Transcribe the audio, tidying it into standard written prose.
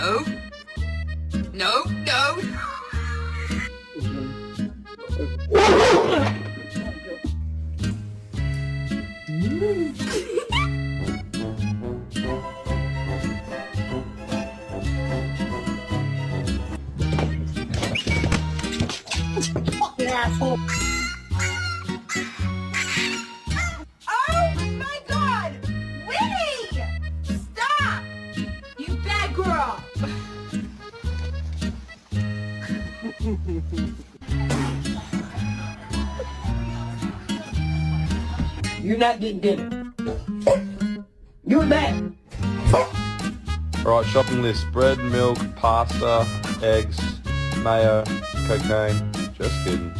No. No, no. Asshole. Oh my God! Winnie! Stop! You bad girl! You're not getting dinner. You're mad. Alright, shopping list. Bread, milk, pasta, eggs, mayo, cocaine. Just kidding.